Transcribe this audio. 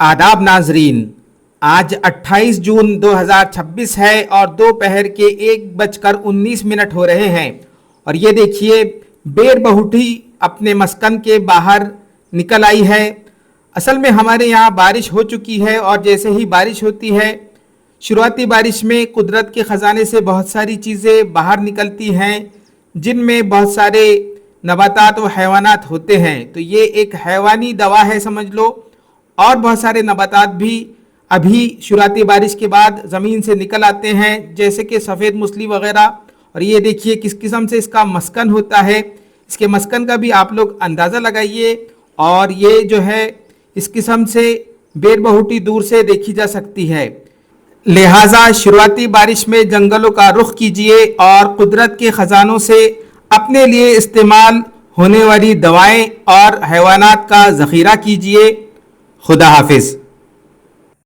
आदाब नाजरीन, आज 28 जून 2026 है और दोपहर के 1:19 हो रहे हैं। और ये देखिए, बेर बहुटी अपने मस्कन के बाहर निकल आई है। असल में हमारे यहाँ बारिश हो चुकी है और जैसे ही बारिश होती है, शुरुआती बारिश में कुदरत के ख़जाने से बहुत सारी चीज़ें बाहर निकलती हैं, जिनमें बहुत सारे नबातात व हैवानात होते हैं। तो ये एक हैवानी दवा है समझ लो। और बहुत सारे नबातात भी अभी शुरुआती बारिश के बाद ज़मीन से निकल आते हैं, जैसे कि सफ़ेद मूसली वगैरह। और ये देखिए किस किस्म से इसका मस्कन होता है। इसके मस्कन का भी आप लोग अंदाज़ा लगाइए। और ये जो है, इस किस्म से बेर बहुटी दूर से देखी जा सकती है। लिहाजा शुरुआती बारिश में जंगलों का रुख कीजिए और कुदरत के ख़जानों से अपने लिए इस्तेमाल होने वाली दवाएं और हैवानात का ज़ख़ीरा कीजिए। खुदा हाफिज़।